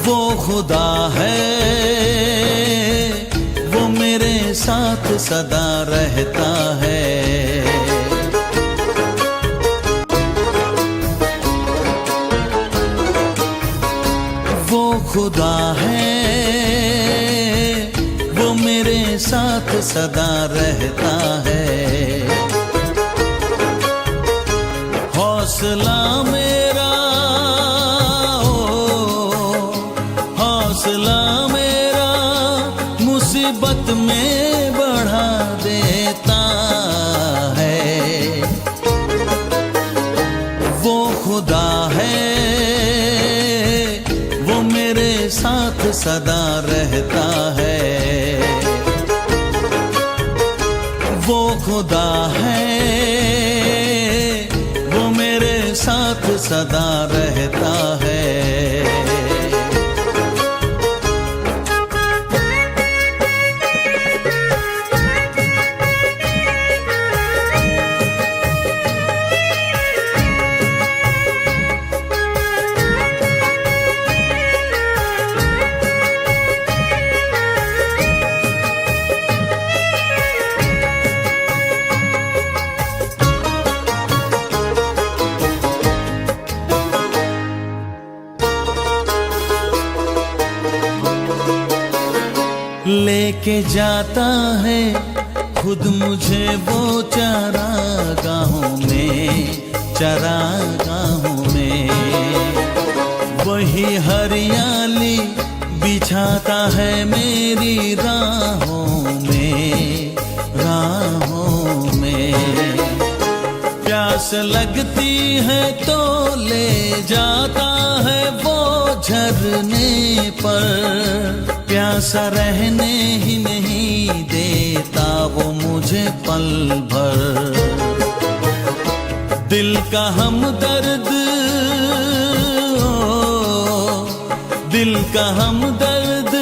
वो खुदा है, वो मेरे साथ सदा रहता है। वो खुदा है, वो मेरे साथ सदा रहता है। हौसला मेरा, हौसला मेरा मुसीबत में बढ़ा देता है। वो खुदा है, वो मेरे साथ सदा रहता है। वो खुदा है, वो मेरे साथ सदा रहता है। लेके जाता है खुद मुझे वो चरागाहों में, चरागाहों में। वही हरियाली बिछाता है मेरी राहों में, राहों में। प्यास लगती है तो ले जाता है वो झरने पर। प्यासा रहने ही नहीं देता वो मुझे पल भर। दिल का हमदर्द, दिल का हमदर्द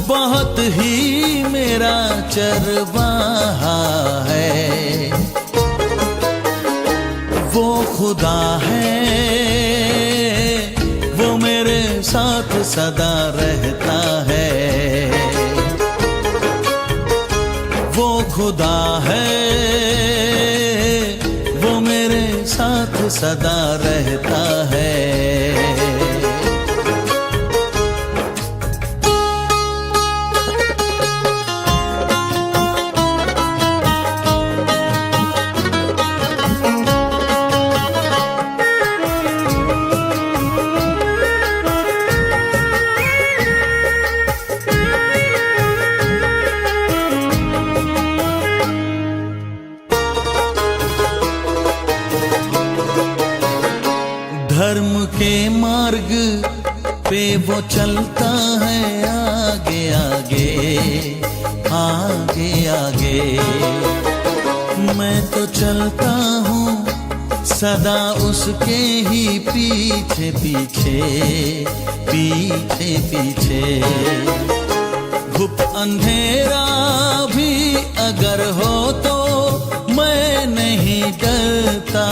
बहुत ही मेरा चरवाहा है। वो खुदा है, वो मेरे साथ सदा रहता है। वो खुदा है, वो मेरे साथ सदा रहता है। धर्म के मार्ग पे वो चलता है आगे आगे, आगे आगे। मैं तो चलता हूँ सदा उसके ही पीछे पीछे, पीछे पीछे। घुप अंधेरा भी अगर हो तो मैं नहीं डरता।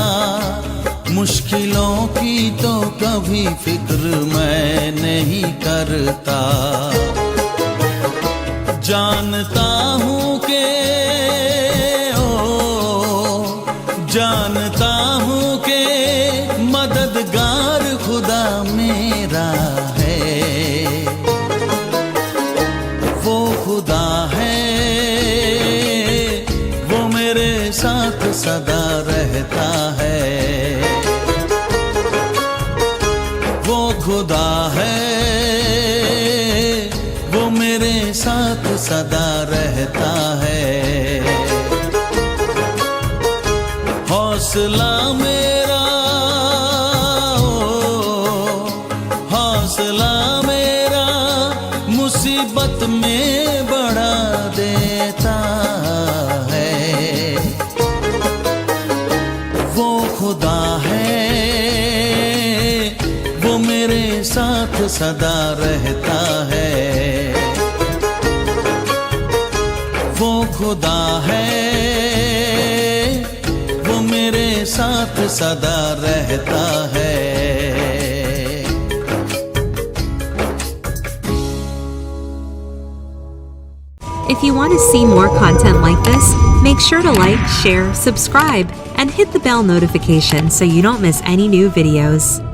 मुश्किलों की तो कभी फिक्र मैं नहीं करता। जानता हूँ कि जानता हूँ कि मददगार खुदा मेरा है। वो खुदा है, वो मेरे साथ सदा रहता है। वो खुदा है, वो मेरे साथ सदा रहता है। हौसला मेरा, हौसला मेरा मुसीबत में बढ़ा देता है। वो खुदा है, वो मेरे साथ सदा रहता है। वो खुदा है, वो मेरे साथ सदा रहता है। If you want to see more content like this, make sure to like, share, subscribe, and hit the bell notification so you don't miss any new videos.